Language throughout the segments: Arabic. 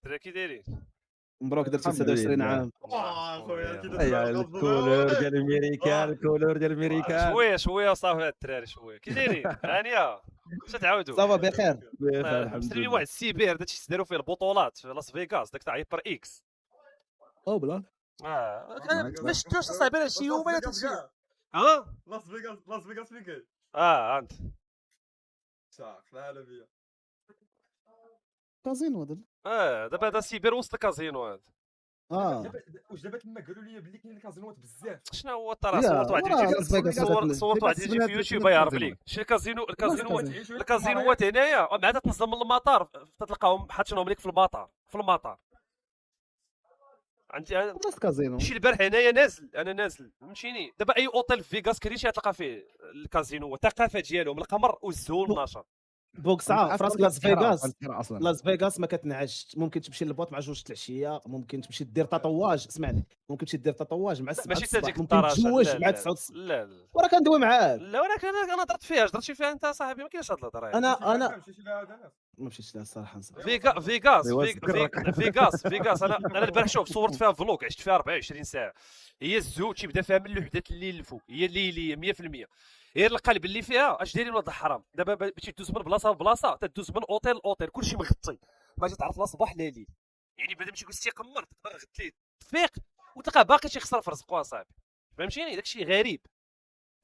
الدراري كي دايرين؟ مبروك درتي الحمد 26 لله. عام. خويا كي ايوا الكولور ديال الميريكان الكولور ديال الميريكان شويه صافي هاد الدراري شويه كي دايرين هانيه اش تعاودوا صافا بخير. بخير الحمد مستلمين لله. واحد السيبير داكشي تداروا فيه البطولات في لاس فيغاس داك تاع هايبر اكس او بلا ما شفتوش اصاحبي هذا شي يوم ولا تمشي لاس فيغاس فين كاين عند صح في العالميه كازينو هذا. دابا هذا سيبير وسط الكازينو هذا واش دابا تما قالوا لي بلي كاين الكازينوات بزاف شنو هو ترى صورت واحد صورت واحد يجي في يوتيوب يعرف ليك شي الكازينوات هنايا مع تنظم من المطار تلقاهم حاطينهم ليك في المطار عندي نفس كازينو. شي البارح هنايا نازل فهمتيني دابا اي اوتيل في فيغاس كريتي تلقى فيه الكازينو والثقافه ديالهم القمر والزول النشاط بوك ساعه في راسك لاس فيغاس. اصلا لاس فيغاس ما كتنعش. ممكن تمشي للبوط مع 2 العشيه، ممكن تمشي دير تطواج. اسمعني، ممكن تمشي دير تطواج مع 7 ماشي الصباح، تجيك ممكن الدرجه تتزوج مع 9 لا وراه كندوي معاك. لا ولكن انا درت فيها انت صاحبي ما كاينش هاد الهضره انا مشيتي لها هذا ما مشيتش لها الصراحه نصح. فيغاس انا البارح شوف صورت فيها فلوق عشت فيها 24 ساعه. هي الزوج تيبدا فيها من الوحدات الليل الفوق هي الليليه 100%. غير القلب اللي فيها اش دايرين ولاد الحرام دابا باش تدوز من بلاصه لبلاصه تدوز من اوتيل لاوتيل كلشي مغطي ما تعرف لا صباح لا ليل يعني بدا ماشي كنتي قمر تقدر غدلي تفيق وتلقاه باقي تيخسر في رزقه اصاحبي فهمتيني داكشي غريب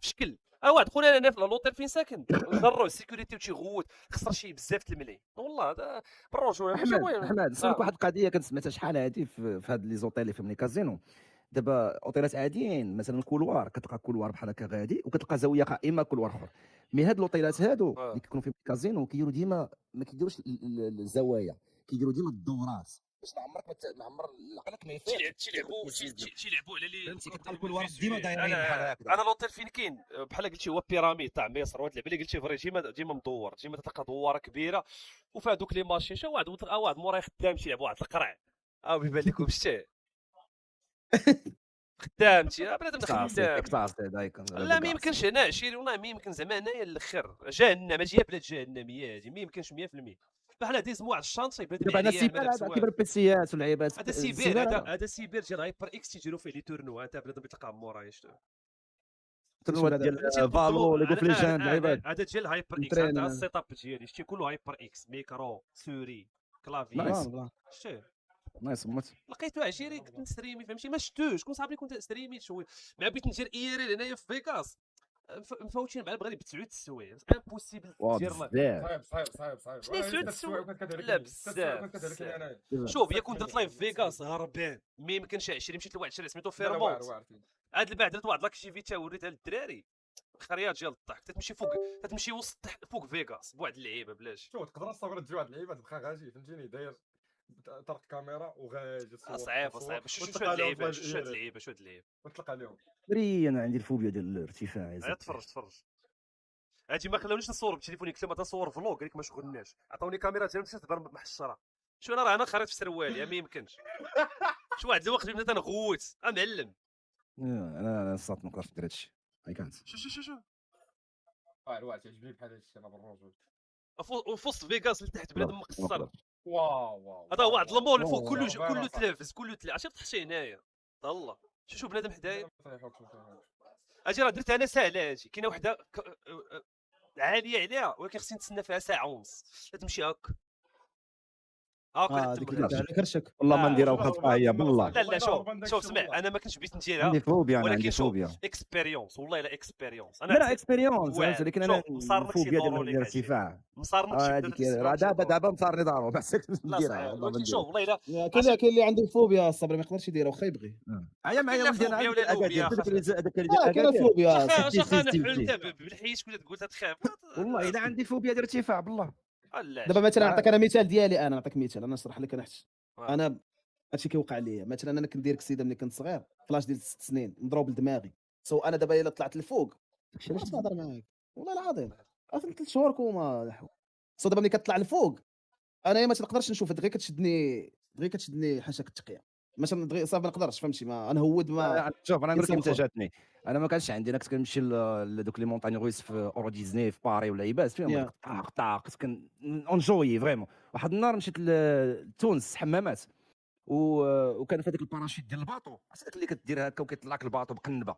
في شكل واحد خويا انا في لوطيل فين ساكن غروه السيكوريتي وتيغوت خسر شي بزاف الملايين والله هذا بالرجوله ماشي المهم احمد سولك واحد القضيه كنت سمعتها شحال هادي في هاد لي زوطيل اللي فيهم لي كازينو. دابا اوتيلات عاديين مثلا كولوار كتلقى كولوار بحال هكا غادي وكتلقى زاويه قائمه كولوار اخر. مي هاد لوطيلات هادو اللي كيكونوا فيهم كازينو كيديروا ديما ما كيديروش الزوايا كيديروا ديما الدورات باش ما عمر عقلك ما يفيق تيلعبوا على لي فهمتي كتلقى الكولوار ديما دايرين بحال هكا. انا لوطيل فين كاين بحال قلتي هو بيراميد تاع مصر وهاد اللعبه اللي قلتي فري ديما مدور ديما تلقى دواره كبيره وفيها دوك لي ماشين شو واحد موراي خدام تيلعب واحد القرع بيبان لكم شتي خدامتي بنادم خدام لا ما يمكنش هنا 20 والله ما يمكن زعما هنايا الاخر جهنم اجي بلاد جهنميه هذه ما يمكنش 100% بحال هذا يسمو واحد الشانطي دابا هذا السيبر هذا كيبر بيسيات واللعيبات هذا سيبير هذا سيبير ديال هايبر اكس تيديروا فيه لي تورنوا انت بنادم تلقاه مورايا شتو تورنوات ديال فالو ليغ اوف ليجند لعيبات هذا ديال هايبر اكس هذا السيت اب ديالي شتي كله هايبر اكس ميكرو سوري كلافي شتي نايس موت لقيتو عشيري كنت نستريمي فهمتي ما شفتوش كون صاحبي كنت ستريمي شويه مع بغيت ندير ايريل هنايا في فيغاس مفوتين مع بغا لي ب9 السوايع امبوسيبل دير صعيب شنو 9 السوايع لا بزاف شوف يا كنت درت لايف في فيغاس هربان ما يمكنش 20 مشيت لواحد الشارع سميتو فيرمونت هاد البعد درت واحد لاكتيفيتي وريتها للدراري خريات ديال الضحك تتمشي وسط فوق فيغاس بواحد اللعيبه بلاش شوف تقدر تصور تجي واحد اللعيبه تبقى غادي فهمتيني داير طرق كاميرا وغادي صعيب شو هاد اللعيبه شو هاد اللعيبه وتلقى عليهم فري. انا عندي الفوبيا ديال الارتفاع تفرج هادي ما خلاونيش نصور بتليفوني قلت لهم تصور فلوق قال لك ما شغلناش عطاوني كاميرا ديالهم تبان محشره شو انا خريت في سروالي ما يمكنش شو واحد الوقت بديت نغوت معلم انا نصات ما كنتش ندير هادشي اي كانت شو الوقت تعجبني بحال هادشي انا بالرجل في وسط فيغاس لتحت بنادم مقصر واو هذا واحد المول الفوق كله تلافز عرفتي تحشي هنايا الله شوف بنادم حدايا اجي راه درت انا ساهله هادي كاينه وحده عاليه عليها ولكن خصني نتسنى فيها ساعه ونص تمشي هاك ديك اللي على كرشك والله ما نديرها وخا تبقى هي بالله. لا شوف سمع انا ما كنتش بغيت نديرها عندي فوبيا انا ولكن عندي فوبيا اكسبيريونس والله الا اكسبيريونس لا اكسبيريونس ولكن انا مصارنك الفوبيا ديال الارتفاع مصارنك هذيك دابا مصارني دارو ما حسيتش نديرها ولكن شوف والله الا كاين اللي عنده فوبيا الصبر ما يقدرش يديرها واخا يبغي معايا ولدي انا عندي اكادير هذاك اللي كاين فوبيا انت بالحيش كنت تقول تخاف والله الا عندي فوبيا ديال الارتفاع بالله. دابا مثلا نعطيك انا مثال ديالي انا نعطيك مثال انا نشرح لك انا هادشي كيوقع ليا مثلا انا كندير كسيده ملي كنت صغير فلاش ديال 6 سنين مضروب لدماغي انا دابا الا طلعت للفوق علاش نهضر معاك والله العظيم 3 شهور كوما دابا ملي كتطلع للفوق انا ما تنقدرش نشوف غير كتشدني حاشاك التقيه مثلا صافي ما نقدرش فهمتي ما نهود ما شوف انا نقول لك إنسان امتى جاتني. انا ما كانش عندي، انا كنت كنمشي لدوك لي مونطاني رويس في اورو ديزني في باري ولا لاباس فيهم يا. هذاك طاق طاق، كنت اونجوي فريمون. واحد النهار مشيت لتونس حمامات وكان في هذاك الباراشوت ديال الباطو، عرفتي اللي كدير هكا وكيطلع لك الباطو بقنبه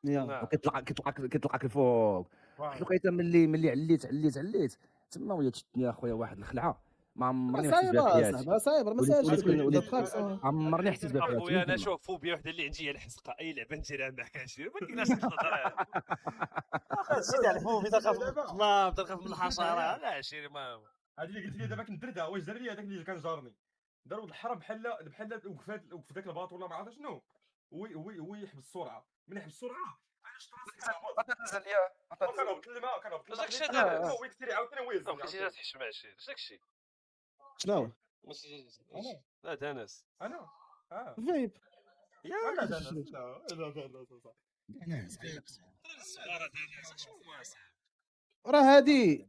يا وكيطلع لك الفوق. لقيتها ملي عليت تما ولات شتني اخويا واحد الخلعه ما عمرني ما حسيت بها في صايبه حياتي. صاحبي صايبه ما وليت سالش وليت التراكس عمرني حسيت بها في حياتي. اخويا انا شوف فوبيا وحده اللي عندي هي الحسقه، اي لعبه نديرها معك عشير ما كايناش تهضر. هادشي تاع الفوبيا تخاف من الظلام، تخاف من الحشرات، لا عشيري ما هذه اللي قلت لي دابا كندردها، واش دار لي هذاك اللي كان جارني، دار واحد الحرب بحال وقف ذاك الباط ولا ما عرفت شنو، هو يحبس السرعه، من يحبس السرعه انا شفت راسي تنزل ليا كنهبط الماء داكشي هو يكثر يعاوتاني ما ويزن بقيتيش تحشم عشير، داكشي شنو ماشي انا لا دانس انا فيب لا راه هادي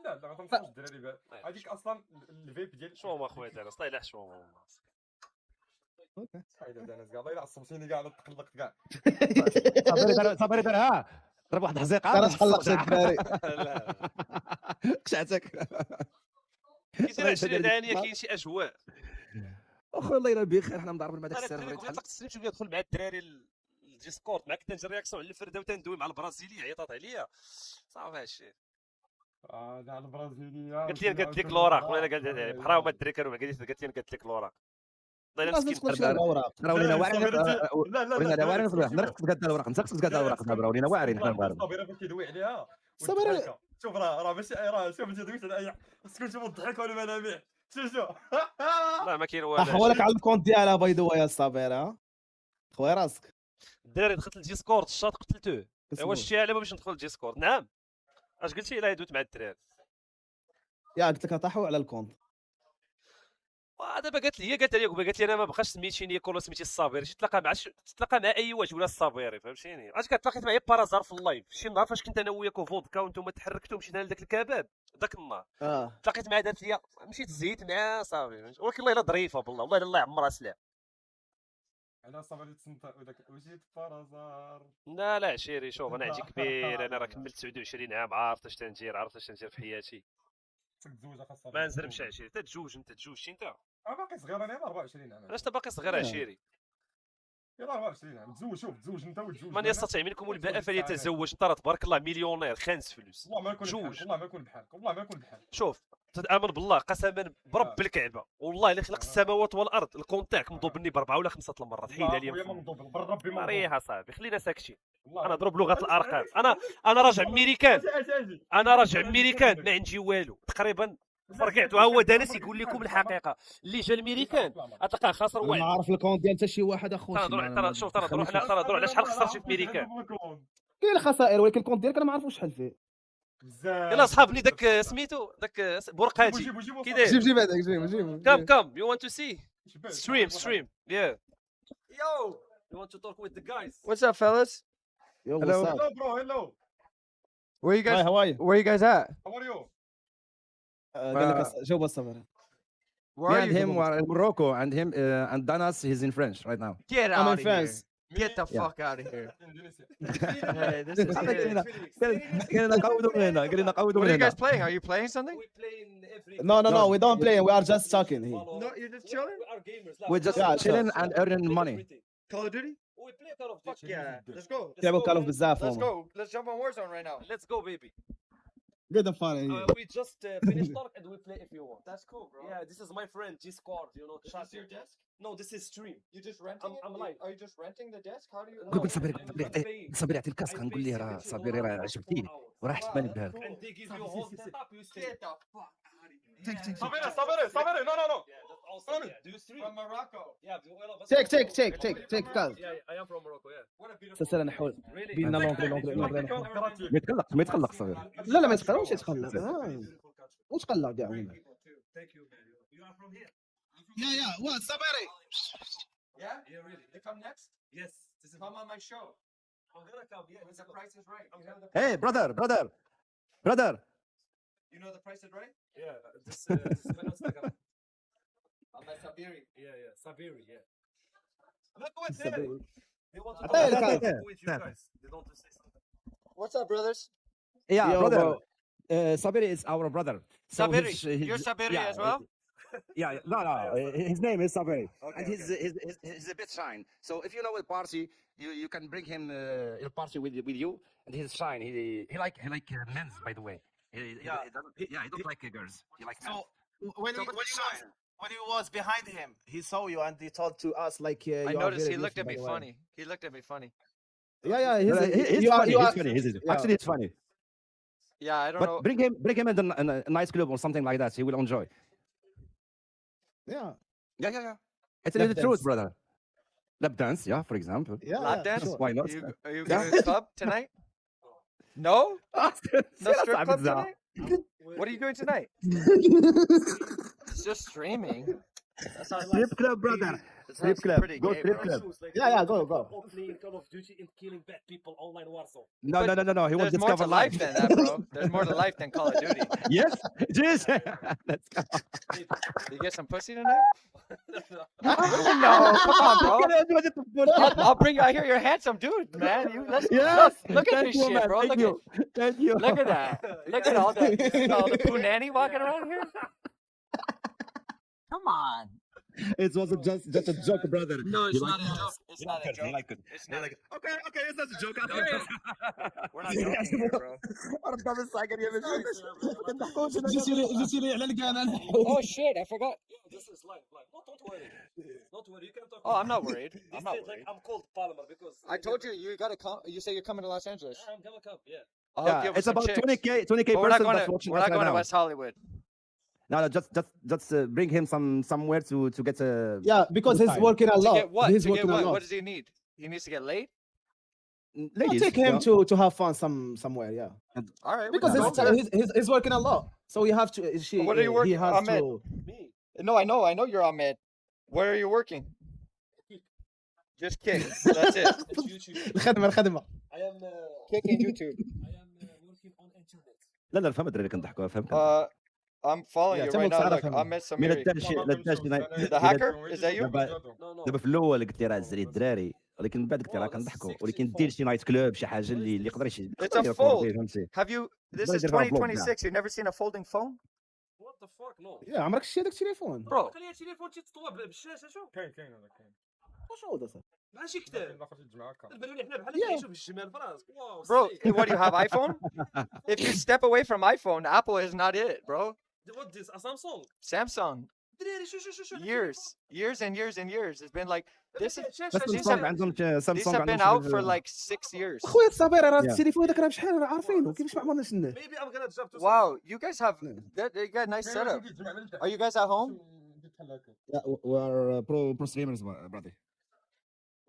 لا ما تنصحش الدراري هذيك اصلا الفيب ديال شو هما اخويا دانس طيح لا شو هما هايدا دانس كاع الله عصبتيني كاع تقلقت كاع صابري دارها ضرب واحد الحزيقه انا تقلقت الدراري لا قشعتك. كاين عشرين ثانيه كاين شي اجواء. اخويا الله يلا بخير، حنا مضاربين مع داك انا السيرفر كنت طلقت السليم شويه ندخل مع الدراري الديسكورد معاك تندير رياكسيون على الفرده وتندوي مع البرازيلي عيطات عليا صافي هادشي. كاع البرازيليه قالت لك لوراق ولا قالت بحال هما الدراري كانوا قالت لك لوراق ضايله لازم مسكين تقول شي اوراق راه ولينا واعرين. لا ولينا واعرين في الوقت، خصك تقاد الوراق، انت خصك تقاد الوراق دابا، ولينا واعرين حنا المغاربه. الصابره فاش كيدوي عليها الصابرة- شوف راه ماشي راه شوف انت دويت على اي خصك تشوف الضحك ولا ملامح شوف لا ما كاين والو. احولك على الكونت ديالها بايدو يا الصابره خويا راسك الدراري دخلت الديسكورد الشاط قتلتوه. واش شي علامه باش ندخل الديسكورد؟ نعم اش قلتي؟ لا دوت مع الدراري يا قلت لك طاحوا على الكونت دابا قالت لي انا ما بقاش سميتيني كولا سميتي الصابري شي تتلاقى مع اي واحد ولا الصابري فهمتيني. عرفتي كتلاقيت معايا بارازار في اللايف شي نهار فاش كنت انا وياك وفودكا وانتم تحركتوا مشينا لذاك الكباب ذاك النهار تلاقيت معاه دارت لي مشيت زيت معاه صافي. ولكن الله الا ظريفه بالله والله الله يعمرها سلام. انا صابري تسنط وداك وجيت بارازار لا عشيري شوف انا عندي كبير، انا راه كملت 29 عام عارف اش تندير في حياتي. تزوج خاصها ما نزرمش عشيري تتزوج انت تزوجتي انت باقي صغير انا 24 عام علاش انت باقي صغير عشيري؟ يلاه 24 عام تزوج انت وتزوج من يستطيع منكم الباء فليتزوج. انت راه تبارك الله مليونير خانس فلوس. والله ما يكون جوج. والله ما يكون بحالك والله ما يكون بحالك شوف تتامن بالله قسما برب الكعبه والله اللي خلق السماوات والارض الكونت تاعك مضوبني ب4 ولا 5 المرات حيدها لي خويا ما مضوب بالربي ما ريحه صاحبي خلينا ساكتين. والله انا ضرب لغه الارقام. انا راجع ميريكان انا راجع ميريكان ما عندي والو تقريبا فرقعت. وهو دانس يقول لكم الحقيقه اللي جا الميريكان غتلقاه خاسر انا واحد. ما عارف الكونت ديال حتى شي واحد اخويا ترى شوف ترى نروح على شحال خسرتي في ميريكان. كاين خسائر ولكن الكونت ديالك انا ما عارفوش شحال فيه بزاف يلا صحابني داك سميتو داك برقاتي كي داير؟ جيب هذاك جيب Come, you want to see? Stream. Yeah. Yo, you want to talk with the guys? What's up, fellas? يلا Hello. صافي Hello bro hello Where you guys? هاي Where you guys at? how are you قال لك جاوب الصبر Where Me are and you? him were in Morocco, and him and Danas, he's in French right now. Get I'm out in of France. here. Get the Yeah. fuck out of here. Indonesia Hey, this is قالنا نقودوا من هنا قالنا نقودوا What من are you guys هنا. playing? Are you playing something? We play in every. No, we don't play. We are just talking here. No, you're just chilling? We are gamers. We're just Yeah, chilling sure. and earning money. Call of Duty? We play Call of Fuck Duty. yeah. Let's go. تلعبوا كال اوف بزاف Let's هما go. Let's jump on Warzone right now. Let's go, baby. good and fun We just finished talk and we play if you want. That's cool, bro. Yeah, this is my friend Discord. You know, Is chat. this your desk? No, this is stream. You just renting I'm it? live. Are you just renting the desk? How do you? قلت صابر يعطي الكاس غنقول ليه راه صابر راه عجبتيني وراه حتبان بها لك. And they give you a whole setup. You stay. Get the fuck out of here. صابري no Yeah, that's awesome. Yeah. Do you stream? From Morocco. Yeah. Well, of us Take, from take, Morocco. take, take, take, call. Yeah, I am from Morocco. Yeah. What a beautiful. سلسله نحول Really? بينا Thank لونغري you. لونغري لونغري ما يتقلقش ما يتقلقش صابر. لا ما يتقلقش يتقلق واش قلق كاع Thank you, man. You are from here. يا واه صبري Yeah? Yeah, really. You come next? Yes. This is Come on my show. I'm gonna come. Yeah. When the price is right. You know the, Hey brother you know the price is right? Yeah. This is my Instagram. Sabiri. Yeah, Sabiri, yeah. Sabiri. They want to Attends, talk attends, with you guys. They don't say something. What's up, brothers? Yeah, Yo, brother. bro. Sabiri is our brother. So Sabiri, his- you're Sabiri yeah, as well? Yeah, no, his name is Sabiri, Okay, and he's a bit shy. So if you know a party, you can bring him in a party with you, and he's shy. He like men's, by the way. He don't like girls. He likes men. So when So he, but when, he's he shy. was, when he was behind him, he saw you and he told to us like I you are noticed very he looked at beautiful, me by the way. funny. He looked at me funny. Yeah, No, he's, he's you are, funny. you He's are, funny. yeah. Actually, it's funny. Yeah, I don't But know. bring him in a nice club or something like that. He will enjoy. Yeah, Yeah. It's Lap the truth, dance. brother. Lap dance, yeah, for example. yeah, Lap yeah, dance? sure. Why not? Are you Yeah. going to the club tonight? No? No strip club tonight? What are you doing tonight? It's just streaming. That's not Strip club, brother. It Strip sounds club. pretty Go gay, strip bro. club. Yeah, go. All playing Call of Duty and killing bad people online Warzone. No. He will There's more discover to life than that, bro. There's more to life than Call of Duty. Yes, yes. Let's go. You get some pussy tonight? No, come on, bro. I'll bring you. I hear you're a handsome dude, man. Yes. Look at Thank this you, shit, man. bro. Thank you. Thank you. Look at that. Look at all the punani walking around here. Come on. It was just a joke, brother. No, it's You not like a it? joke. It's not a You joke. like it? It's You not. like it? Okay, it's not a joke. We're not joking here, bro. Oh shit! I forgot. This is live. No, don't worry. Don't worry. You can talk. Oh, I'm not worried. I'm This not is like worried. I'm called Palmer because I told you you gotta come. You say you're coming to Los Angeles. I'm gonna come. Yeah. I'll hook you Yeah, up with it's some about chicks. 20k But we're not person going that's to. watching We're us not right going to now. West Hollywood. No, just bring him somewhere to get a Yeah, because Good he's time. working a To lot. get what? He's To get working a what? lot. What does he need? He needs to get laid. I'll ladies. take him yeah. to have fun somewhere. Yeah, All right. we because can go. he's working a lot, so you have to. What are you working He has on, man? to. Me. No, I know you're on med. Where are you working? Just kick. That's it. It's YouTube. الخدمة. I am. Kicking YouTube. I am working on internet. لا فهم الدراري كنضحكوا فهم I'm following Yeah, you tell right me now. what's Look, happening. I met مي لا Samiri. دار شي لا دار شي The hacker? Is that you? No. دابا في الاول قلت لي راه الزري الدراري ولكن من بعد قلت لي راه كنضحكوا ولكن دير شي نايت كلوب شي حاجه اللي يقدر It's a fold. Have you? This is يدير لها vlog 2026. You've never seen a folding phone, What the fuck? No. يا عمرك شتي هذاك التليفون؟ bro? قال لي تليفون تيتطوى بالشاشه شوف كاين هذا كاين واش هو هذا؟ ماشي كتاب لا خرجت الجماعه كان البلوني حنا بحال Yeah. كنعيشوا في الشمال فرنسا واو Bro, sick. what do you have? iPhone? If you step away from iPhone, Apple is not it, bro. What this a Samsung Samsung, دراري شو years and years and years. It's been like this. بس These سامسونج have, عندهم these سامسونج have been عندهم out for like 6 years. خويا الصبير راه Yeah. التليفون هذاك راه بشحال راه عارفينه كيفاش ما عمرناش الناس. maybe I'm gonna jump to Wow, you guys have you got a nice كاين setup. واحد كيتجمع من تحت. Are you guys at home? بحال هكا. we are pro streamers brother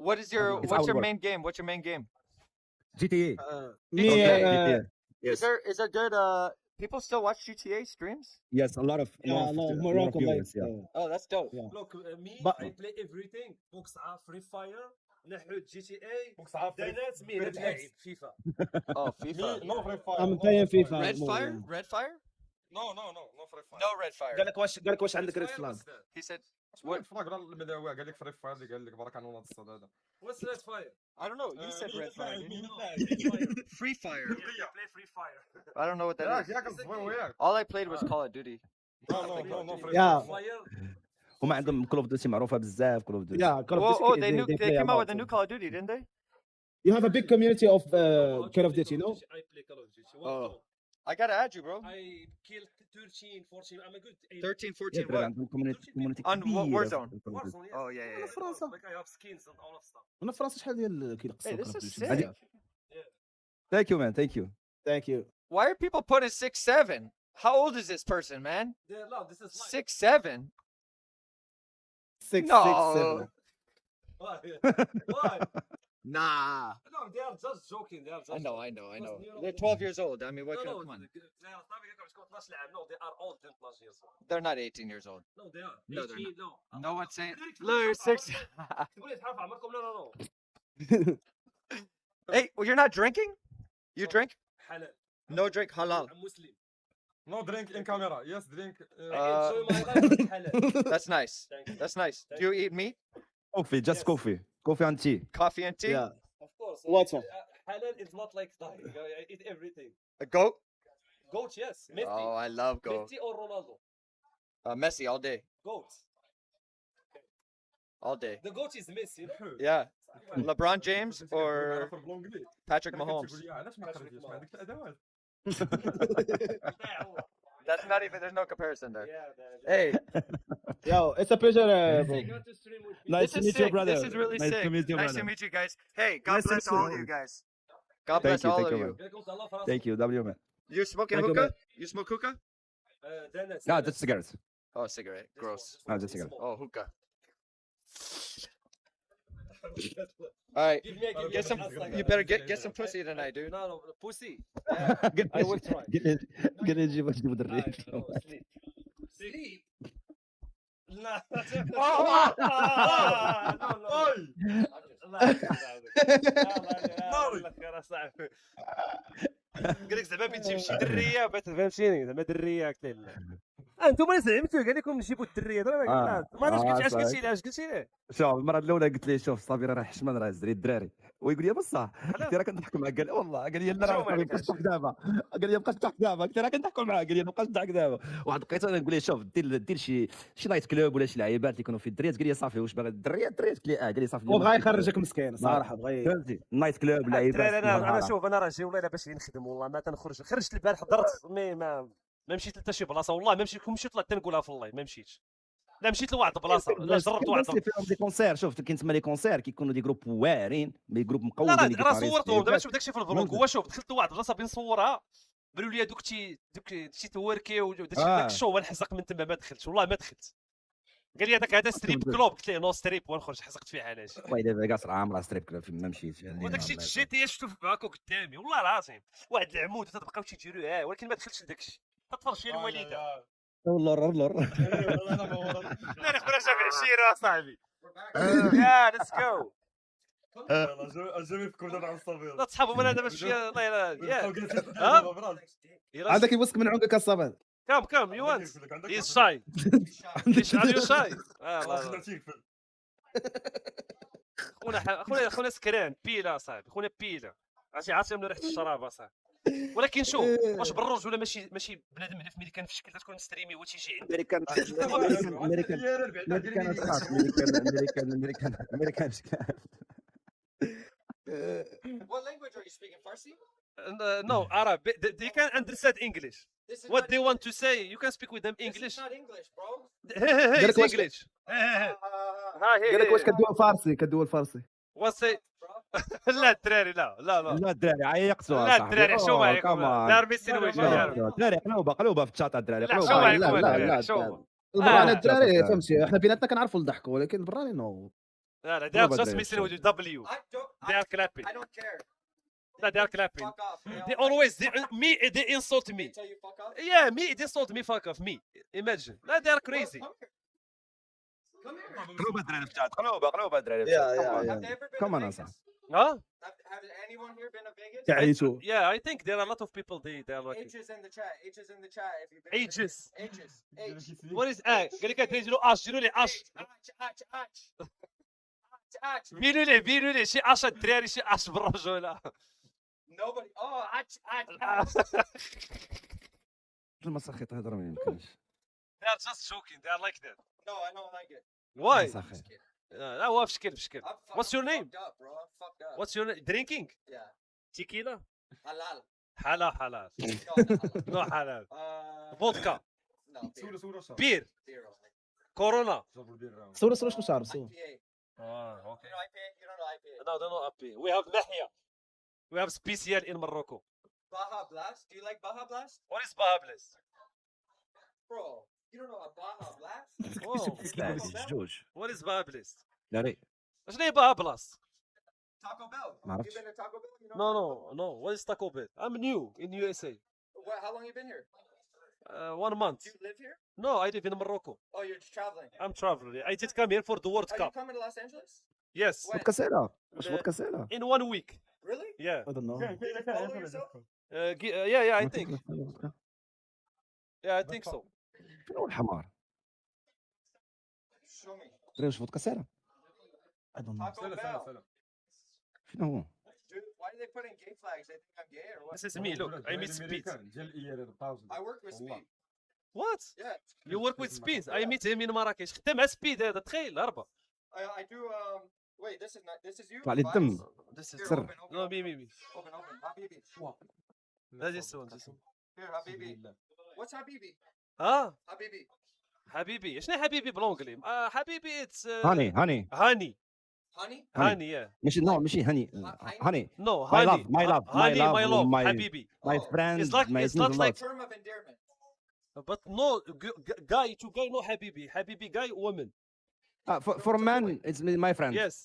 What is your It's what's our your work. main game? What's your main game? GTA Me, Okay. yes Is there good people still watch GTA streams? yes a lot of Morocco viewers, like, yeah. Oh, that's dope. Yeah. look me But- I play everything بوكس ع فري فاير نحود جي تي اي بوكس عارف دانات مين Red لاعب X. فيفا Oh, FIFA. نو فري فاير I'm playing FIFA. Red Fire? Red Fire? نو فري فاير No Red Fire. قال لك واش عندك ريد فلاج؟ He said What فراغ ولا المداوي قال لك فري فاير اللي قال لك برك عن وناض الصدى هذا What's Red Fire? I don't know. You said Red Fire. didn't you? Free Fire. Play Free Fire. I don't know what that ياك is. ياك الصبي وياك All I played was Call of Duty. نو فري Yeah. Fire. هما عندهم كول اوف ديوتي معروفه بزاف كول اوف ديوتي Yeah, Call of Well, Duty. oh, they came out with a new Call of Duty, didn't they? You have a big community of Call of Duty, you know? I play Call of Duty. Oh. I gotta add you, bro. I killed 13, 14. I'm a good aim. 13, 14, الدراري what? عندهم كوميونيتي On Warzone. Warzone, yeah. Oh, yeah, yeah, أنا yeah. في فرنسا Like I have skins and all of stuff. أنا في فرنسا شحال ديال كيلقصوا Hey, this Call of is Duty. sick. thank you man thank you Thank you. Why are people putting 6'7"? How old is this person, man? No, this is live. 6'7"? 6 No. 6 7. Why? Why? Nah. No, they are just joking. They are just I know. joking. They're 12 years old. I mean, what No, can, no, come on. they are طبيعي كانوا تكون 12 لاعب. No, they are older than 12 years old. They're not 18 years old. No, they are. No, they're 18, no. No one's saying. Look, Look, 6. تقول لي تحالف عمركم لا لا لا Hey, well, you're not drinking? You drink? حلال No drink halal. I'm Muslim No drink in camera. Yes, drink. Uh, enjoy my life حلال. That's nice. That's nice. Do you eat meat, كوفي جاست كوفي كوفي اند تي coffee, and tea? يا Of course. Water. Halal is not like dying. I eat everything. A goat? Goat, yes. Messi. Oh, I love goat. Messi or Ronaldo? Messi all day. Goat. All day. The goat is Messi. no? Yeah. LeBron James or بالانجلي Patrick كنت Mahomes? تقول لي علاش ما خرجتيش ما عندكش الادوات That's not even. There's no comparison there. Hey, Yo, it's a pleasure, bro. Nice this to is meet you, sick. brother. This is really Nice sick. to meet you, Nice brother. to meet you guys. Hey, God Nice to bless meet you, all of brother. you guys. God Thank bless you, all thank of you, you. man. Thank you, W man. You smoking Thank you, hookah? man. You smoke hookah? No, just cigarettes. Oh, cigarette. Gross. Ah, just cigarette. Oh, hookah. All right. Get some. You better get some pussy tonight, dude. No, pussy. I will try. قال لي نجيب نجيب الريح. Sleep. لا قال لك زعما بغيت تجيب شي دريه فهمتيني زعما دريه قلت له انتم اللي زعمتوا قال لكم نجيبوا الدريه ما عرفتش قلت قلتي ليه قلتي ليه شوف المره الاولى قلت لي شوف صابر راه حشمان راه زري الدراري ويقول لي بصح قلت له راه كنضحك معاه قال لي والله قال لي لا راه ما بقاش تضحك دابا قال لي بقاش تضحك دابا قلت له راه كنضحكوا معاه قال لي ما بقاش تضحك دابا واحد لقيت انا نقول له شوف دير شي نايت كلوب ولا شي لعيبات اللي يكونوا في الدريات قال لي صافي واش باغي الدريات قلت لي قال لي صافي وبغى يخرجك مسكين صراحه بغى فهمتي نايت كلوب لعيبات انا شوف انا راجل والله الا باش نخدم والله ما تنخرج خرجت البارح درت ما مشيت لحتى شي بلاصه والله ما مشيت لا تنقولها في الله ما مشيتش لا مشيت لواحد البلاصه لا جربت واحد فيهم دي كونسير شوف كاين تما لي كونسير كيكونوا دي جروب واعرين مي جروب مقودين لا لي راه صورتهم دابا شوف داكشي في الفلوق هو شوف دخلت لواحد البلاصه بغيت نصورها قالوا لي دوك شي توركي وداك الشو نحزق من تما ما دخلتش والله ما دخلت قال لي هذا ستريب كلوب قلت له نو ستريب ونخرج حزقت فيه علاش والله دابا كاع صراحه عامره ستريب كلوب فين ما مشيت وداك الشيء جي تي شفتو هكا قدامي والله العظيم واحد العمود تبقاو تيديروها ولكن ما دخلتش لداك الشيء تتفرج فيها الوالده والله لا خويا جاب عشيره اصاحبي يا ليتس جو اجي فيكم دابا على الصبير لا تصحابوا من هذا باش فيها الله يلا عندك يوسك من عنقك الصبر كم يو وانت هيز شاي ليش ار يو شاي خونا سكران بيلا صاحبي خونا بيلا عرفتي من ريحه الشراب اصاحبي ولكن شوف واش بالرجوله ماشي بنادم هنا في ملي كان في شكل تكون ستريمي هو تيجي عندك امريكان What language are you speaking? Farsi? no Arab they can understand English This is what not they want to say you can speak with them This English is not English, bro. it's English قال لك واش كدوي الفارسي كدوي الفارسي وصي لا الدراري لا لا الدراري عيقتوا لا الدراري شو معكم دار ميسين وجه الدراري قلوبه في الشاط الدراري لا شو قلوبه معكم لا الدراري شو البراني الدراري فهمتي احنا بيناتنا كنعرفوا نضحكوا ولكن البراني نو لا they are just missing with W I don't. they are clapping I don't care. لا they are clapping Fuck off. they always they insult me Tell you fuck off. yeah me they insult me fuck off me imagine لا they are crazy Come here. قلوبه الدراري في الشاط قلوبه الدراري Have they ever been Come to on, Vegas? Asa. huh Have anyone here been to Vegas? تعيشوا yeah I think there are a lot of people they are like Ages in the chat. Ages in the chat. If you've been to ages Ages. Age. what is قال لك ديروا اش ديروا لي اش Ach. بينوا لي شي اش الدراري شي اش بالرجوله Nobody. Oh, المساخيط تهضر ما يمكنش they are just joking they are like that No, I don't like it. why مساخيط لا هو في شكل I'm what's your name fucked up, bro. I'm fucked up. what's your name drinking Yeah. tequila Halal. حلال No, not halal. نو حلال No, فودكا beer. سولو صافي بير Beer only. كورونا صور شنو شعر صور IPA. okay You know IPA? You don't know IPA? no no happy we have محيا we have special in Morocco Baja Blast. Do you like Baja Blast? what is Bahables Bro, you don't know a Baja Blast? جوج what is Bahables داري شنو هي Bahables Taco Bell. ما You عرفتش. been to Taco Bell? You know no what is Taco Bell I'm new in USA How long you been here? 1 month Do you live here? no I live in Morocco Oh, you're just traveling. I'm traveling I did come here for the World Are you Cup coming to Los Angeles? yes When? كاسيلا واش فوت كاسيلا in 1 week Really? yeah I don't know Follow yourself? yeah I think Yeah, I think so. فين هو الحمار؟ Show me. دري واش فودكا ساهله؟ Taco سهله Bell. سهله سهله. فين هو؟ Dude, why do they put in gay flags? They think I'm gay or what? This is me. Look, I meet Speed. ديال الايار 1000. I work with والله. Speed. What? Yeah. You work with Speed. I meet him in Marrakesh. خدام مع Speed هذا تخيل هربة. I do wait, this is not this is you? طلع لي الدم. Vibes? This is Here, Sir. open, open, No, open, me. open, open. Habibi. لا this one. Here, Habibi. What's Habibi? اه Habibi. حبيبي شنو حبيبي بالانجلي؟ حبيبي اتس هاني هاني Honey? هاني يا ماشي نو ماشي هاني هاني نو My هاني love, my love, my هاني love, ماي لوف my- حبيبي my friend It's like- my it's not things like- a lot. Term of endearment. but no guy to guy no حبيبي guy woman For man it's my friend. yes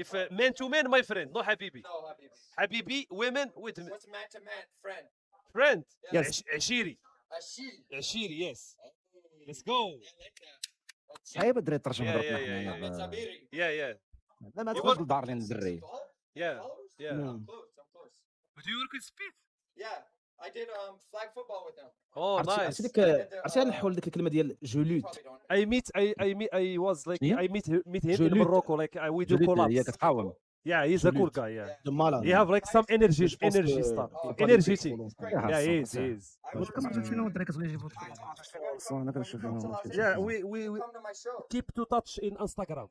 if man to man my friend no حبيبي No, Habibi. حبيبي women with What's man to man? Friend. friend Yes. عشيري Ashil. yes let's go I like that. صعيب الدري ترجم Yeah, هضرتنا yeah, yeah, I'm in حنايا. Sabiri. yeah لا ما تدخلش للدار لين الدري. yeah yeah I'm close. I'm close. do you work with Speed Yeah, I did flag football with them. oh nice عرفتي ديك عرفتي نحول ديك الكلمه ديال جو لوت. Probably don't. I was like Yeah? I meet him Je in lutte. Morocco like we do هي collabs كتقاوم. yeah he's a Je cool lutte. guy yeah دو مالاد. he have like some energy stuff energetic yeah he is I work with كنعرف فين هو الدري كتبغي يجيبو انا كنشوف فين هو. yeah we Come to my show. keep to touch in Instagram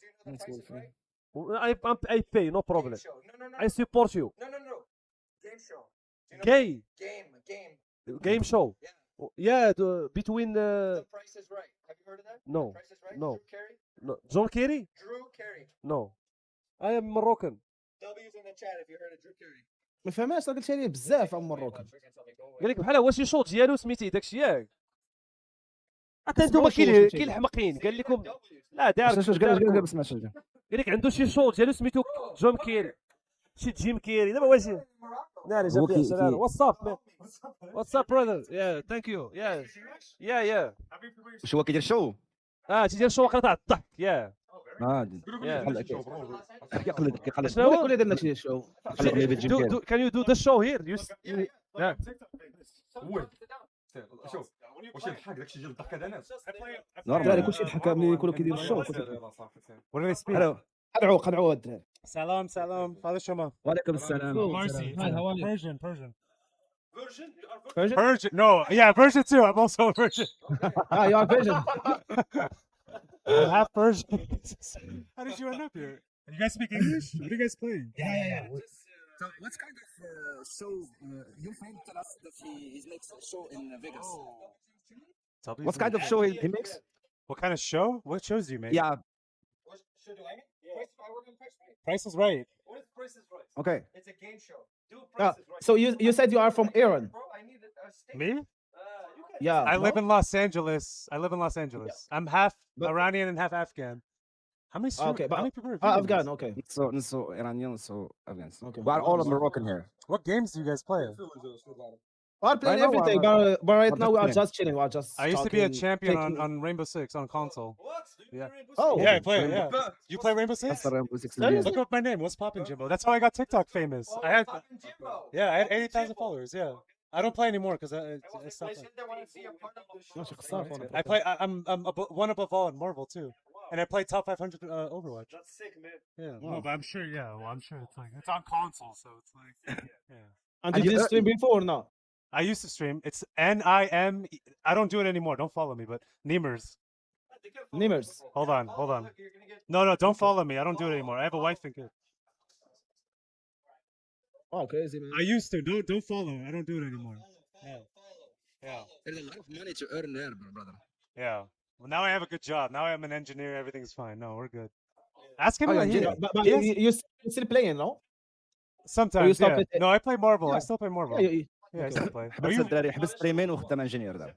Do you know the Price is Right? I pay no Game problem show. No. I support you No. Game show. Do you know gay game? show Yeah. yeah between The Price is Right. Have you heard of that? No. The Price is Right. No. Drew Carey. no, John Kerry Drew Carey. no I am Moroccan W's in the chat if you heard of Drew Carey. ما فهماش راه قلت لي بزاف ام مروكان. قال لك بحال هو شي شوط ديالو سميتي داكشي ياك حتى اسمعوا انتوما شو كاين شي. الحمقين قال لكم لا دار واش قال ما سمعتش. قال لك عنده شي شوط ديالو سميتو جون كيري شي جيم كيري دابا واش ناري هو جاب كي- لي سلام كي- واتساب براذر يا ثانك يو يا واش هو كيدير شو؟ تيدير الشو واقيلا تاع الضحك يا كيقلد شنو هو كل درنا شي شو. كان يو دو ذا شو هير شوف واش يضحك داكشي ديال الضحك هذا ناس. الدراري كلشي يضحك ملي يكونوا كيديروا الشو. قنعوا الدراري. Salam, Father Shoma. وعليكم السلام. Mercy. Hi, how are you? Persian. Persian? Persian. No, yeah, Persian too. I'm also Persian. You are Persian. I'm half Persian. How did you end up here? You guys speak English? What are you guys playing? Yeah. So what kind of show your friend tell us that he makes a show in Vegas? What kind of show he makes? What kind of show? What shows do you make? Yeah. What show do I make? I work on Price Right. Price is Right. What is Price is Right? Okay. It's a game show. Do Yeah. Price is Right. So you said you are from Iran. Bro, I need a steak. Me? You guys. Yeah. I no? live in Los Angeles. I'm half Iranian and half Afghan. How many? Okay, but how many people are Afghan. Afghans? Okay. So Iranian, so Afghans. Okay. We are all Moroccan here. What games do you guys play? We are playing I know, everything, but right now we are just chilling. We are just. I used to be a talking, champion taking- on Rainbow Six on console. What? Yeah. Oh. Yeah, I play it. Yeah. You play Rainbow Six? That's the Rainbow Six That is- Siege. Look up my name. What's poppin', Jimbo? That's how I got TikTok famous. I had, I had 80,000 followers. Yeah, I don't play anymore because I stopped. They said they want to see a part of the show. ماشي خسارة والله. I play. I'm one above all in Marvel too, and I play top 500 Overwatch. That's sick, man. Yeah. Wow. No, but I'm sure. Yeah, well, I'm sure it's like it's on console, so it's like. Yeah. And did you stream before? No. I used to stream. It's NIM. I don't do it anymore. Don't follow me, but Nemers. Nimers. Hold on. No, don't follow me. I don't do it anymore. I have a wife and kid. Oh, crazy man. I used to. Don't follow. I don't do it anymore. Yeah. There's a lot of money to earn there, brother. Yeah. Well, now I have a good job. Now I'm an engineer. Everything's fine. No, we're good. Ask him. Oh, what yeah, he- engineer. But Yes. you still playing, no? Sometimes, stopped yeah. it- No, I play Marvel. I Yeah. still play Marvel. Yeah, Yeah, I okay. still play. Are حبس you, الدراري حبس ستريمين وخدام انجينير دابا.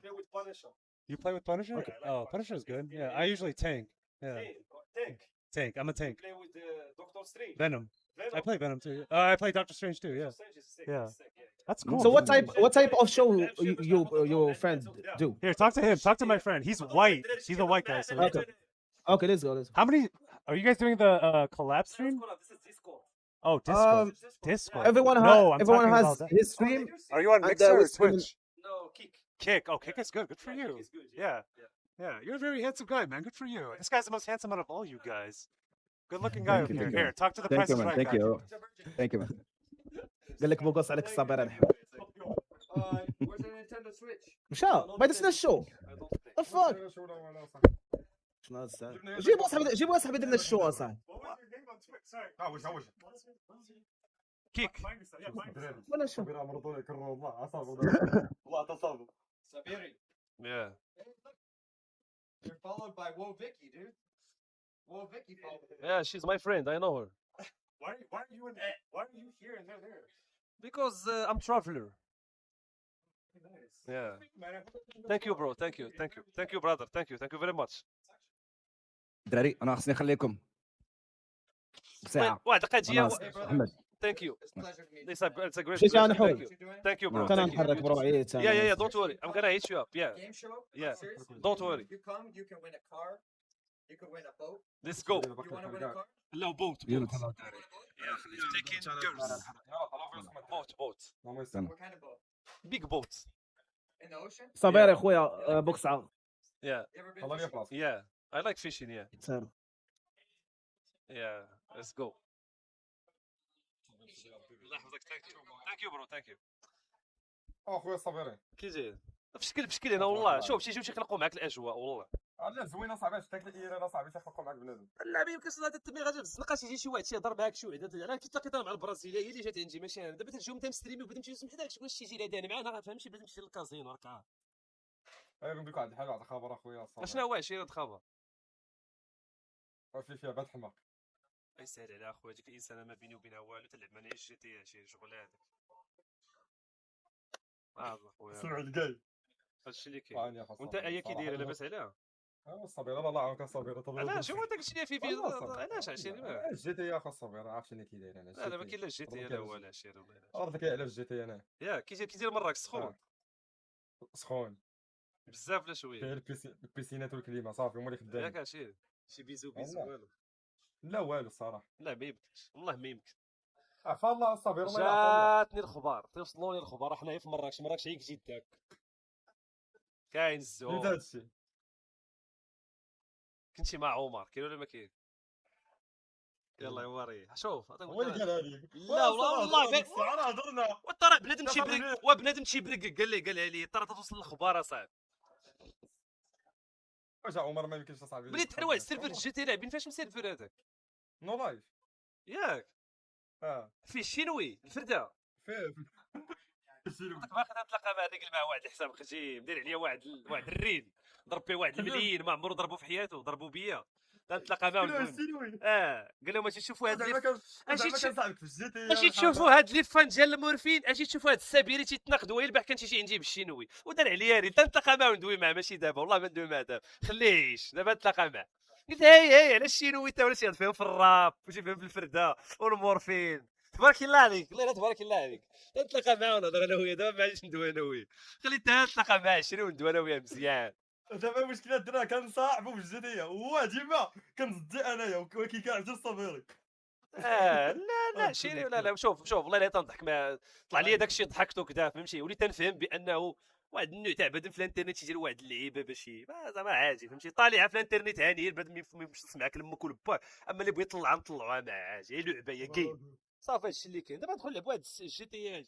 you play with Punisher? Oh, Punisher is good. Yeah, I usually tank. Yeah, tank. I'm a tank. play with Doctor Strange Venom. I play Venom too. I play Doctor Strange too. Yeah, Yeah. That's cool. So what type of show your friend do? Here, talk to him. Talk to my friend. He's white. He's a white guy. So Okay. Okay, let's go. how many? Are you guys doing the collab stream? This is Discord Oh, Discord. Um, Discord. Everyone No, I'm everyone talking has about that. his stream. Are you on and, Mixer or we're streaming- Twitch? no kick Kick. Oh, Kick is good. Good for you. Yeah. Yeah. You're a very handsome guy, man. Good for you. This guy's the most handsome out of all you guys. Good-looking guy Thank over you, here. thank you. Here, talk to the Thank Price you, is man. Right Thank guy. you. Thank you, man. قال لك بوكاس عليك الصابر نحو Where's the Nintendo Switch? مشى ما يدسنا الشو فاك شنو هاد الساعه جيبوا اصاحبي درنا الشو اصاحبي واش كيك ولا شو صابر مرضون يكرروا الله صابر الله تصابر Sabiri, yeah you're followed by Woe Vicky, dude. Woe Vicky followed you. yeah she's my friend I know her Why are you here and they're there? because I'm traveler yeah thank you bro thank you brother thank you very much دراري انا خصني نخليكم ساعه واحد دقيقه خلاص. Hey, brother. محمد thank you It's a pleasure to meet you. it's a great مشيت انا pleasure. حول thank you What you doing? thank you bro No. كان thank you نحرك برو عييت yeah don't worry I'm gonna hit you up yeah Game show? Yeah. Seriously? Don't worry. You come, you can win a car. You can win a boat. let's go You want to win a car? no boat يلا boat taking girls boat What kind of boat? big boat In the ocean? صابر يا خويا بوكس عرض yeah You ever been والله fishing? يخلص yeah I like fishing yeah سير yeah let's go الله يحفظك thank you bro thank you اخويا صابرين كي جاي بشكل هنا والله شوف تيجيو تيخلقوا معاك الاجواء والله لا زوينه صاحبي تاكل الايران صاحبي تيخلقوا معاك بنادم لا ما يمكنش هذا التمي غادي في الزنقه تيجي شي واحد تيهضر معاك شي وحده انا كنت تلاقيت مع البرازيليه هي اللي جات عندي ماشي انا دابا تنجيو انت مستريمي وبدا تمشي سمح داك شكون تيجي لهادي انا معاه ما غنفهمش بدا تمشي للكازينو راك عارف نقول لك واحد الحاجه واحد الخبر اخويا اشنا هو عشيره خبر فيها بات حماق يسهل على اخويا ديك الانسانه ما بيني وبينها والو تلعب معنا جي تي شي شغل هذا اخويا سمع الجاي هادشي اللي كاين عاني اخو وانت ايا كي دايره لاباس عليها الصبيره الله يعاونك الصبيره علاش هو داك الشيء اللي فيه علاش عشيري الجي تي اخو الصبيره عارف شنو كي داير انا لا لا ما كاين لا جي تي لا هو لا عشيري والله عرفت على الجي تي انا يا كي دير مراكش سخون سخون بزاف لا شويه فيه البيسينات والكليمه صافي هما اللي ياك خدامين عشيري شي بيزو والله. والو لا والو الصراحه لا ما يمكنش والله ما يمكن عفا الله الصبير الله يعفو الله جاتني الخبار توصلوني الخبار حنايا في مراكش عيك جدك كاين الزوم بدا هادشي كنتي مع عمر كاين ولا ما كاين يلا يوري شوف هو اللي قال هذيك لا والله انا هضرنا والطرا بنادم يا تيبرك صاحبي. وبنادم تيبرك قالها لي ترى توصل للخبار اصاحبي واش عمر ما يمكنش اصاحبي بليت حنا واحد السيرفر جي تي لاعبين فاش السيرفر هذاك نو لايف ياك فيه الشينوي الفرده فيه باقي نتلاقى مع هذاك مع واحد الحساب خشيم داير عليا واحد الرين ضرب به واحد المليين ما عمرو ضربو في حياته ضربوا بيا نتلاقى معاهم قال لهم اجي تشوفوا هاد صاحبك في الجي تي اجي تشوفوا هاد لي فان ديال المورفين اجي تشوفوا هاد السابيري تيتناقضوا هي البارح كان تيجي عندي بالشينوي ودار عليا ريل تنتلاقى معاه وندوي معاه ماشي دابا والله ما ندوي معاه دابا خليهش دابا نتلاقى معاه قلت هي على الشينوي تا ولا تيهضر فيهم في الراب وتيفهم في الفرده والمورفين تبارك الله عليك والله تبارك الله عليك نتلاقى معاه ونهضر انا وياه دابا معليش ندوي انا وياه خليتها نتلاقى معاه 20 وندوي انا وياه مزيان دابا المشكله الدرا كنصاحبو في الجي تي هو ديما كنزدي انايا وكي كيعجب صبيري لا شيري لا شوف والله لا تنضحك ما طلع لي داك الشيء ضحكته كذا فهمتي وليت تنفهم بانه واحد النوع تاع بنادم في الانترنت يدير واحد اللعيبه باش زعما عادي فهمتي طالعه في الانترنت هاني البنادم يمشي معاك لمك ولباك اما اللي بغى يطلع نطلعوها معاه عادي هي لعبه هي جيم صافي هادشي اللي كاين دابا ندخل نلعب واحد الجي تي